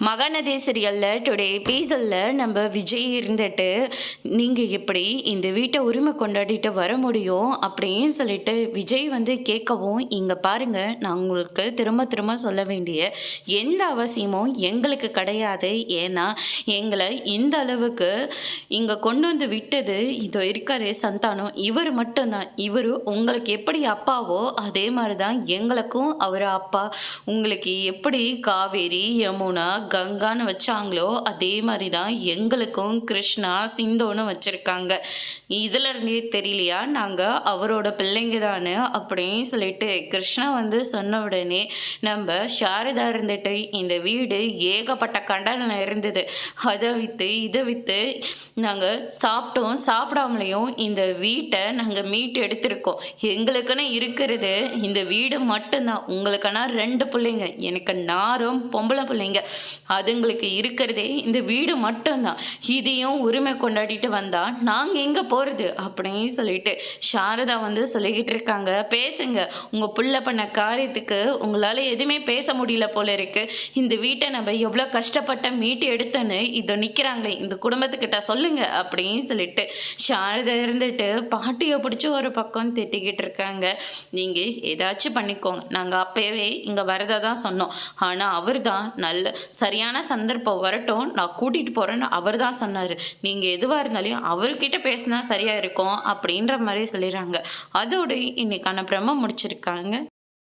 மகாநதி சீரியலில் டுடே எபிசோடில் நம்ம விஜய் இருந்துட்டு நீங்கள் எப்படி இந்த வீட்டை உரிமை கொண்டாடிட்டு வர முடியும் அப்படின்னு சொல்லிட்டு விஜய் வந்து கேட்கவும், இங்கே பாருங்கள், நான் உங்களுக்கு திரும்ப திரும்ப சொல்ல வேண்டிய எந்த அவசியமும் எங்களுக்கு கிடையாது. ஏன்னா எங்களை இந்த அளவுக்கு இங்கே கொண்டு வந்து விட்டது இதோ இருக்காரு சந்தானம், இவர் மட்டும்தான். இவர் உங்களுக்கு எப்படி அப்பாவோ அதே மாதிரி தான் எங்களுக்கும் அவர் அப்பா. உங்களுக்கு எப்படி காவேரி, யமுனா, கங்கான்னு வச்சாங்களோ அதே மாதிரி தான் எங்களுக்கும் கிருஷ்ணா, சிந்தோன்னு வச்சுருக்காங்க. இதுலேருந்தே தெரியலையா நாங்கள் அவரோட பிள்ளைங்க தானே அப்படின்னு சொல்லிட்டு கிருஷ்ணா வந்து சொன்ன உடனே நம்ம சாரதா இருந்துட்டு இந்த வீடு ஏகப்பட்ட கண்டனம் இருந்தது, அதை விற்று இதை விற்று நாங்கள் சாப்பிட்டோம், சாப்பிடாமலையும் இந்த வீட்டை நாங்கள் மீட்டு எடுத்திருக்கோம். எங்களுக்குன்னு இருக்கிறது இந்த வீடு மட்டும்தான். உங்களுக்கான 2 பிள்ளைங்க, எனக்கு 4 பொம்பளை பிள்ளைங்க. அதுங்களுக்கு இருக்கிறதே இந்த வீடு மட்டும்தான். இதையும் உரிமை கொண்டாடிட்டு வந்தா நாங்கள் எங்கே போகிறது அப்படின்னு சொல்லிட்டு சாரதா வந்து சொல்லிக்கிட்டு இருக்காங்க. பேசுங்க, உங்கள் புள்ள பண்ண காரியத்துக்கு உங்களால் எதுவுமே பேச முடியல போல இருக்கு. இந்த வீட்டை நம்ம எவ்வளோ கஷ்டப்பட்ட மீட்டு எடுத்தோன்னு இதோ நிற்கிறாங்களே இந்த குடும்பத்துக்கிட்ட சொல்லுங்க அப்படின்னு சொல்லிட்டு சாரதா இருந்துட்டு பாட்டியை பிடிச்சி ஒரு பக்கம் திட்டிக்கிட்டு இருக்காங்க. நீங்கள் ஏதாச்சும் பண்ணிக்கோங்க, நாங்கள் அப்போவே இங்கே வரதை தான் சொன்னோம். ஆனால் அவர் தான் நல்ல சரியான சந்தர்ப்பம் வரட்டும், நான் கூட்டிகிட்டு போகிறேன்னு அவர் தான் சொன்னார். நீங்கள் எதுவாக இருந்தாலும் அவர்கிட்ட பேசினா சரியாக இருக்கும் அப்படின்ற மாதிரி சொல்லிடுறாங்க. அதோடு இன்னைக்கான பிரம்ம முடிச்சிருக்காங்க.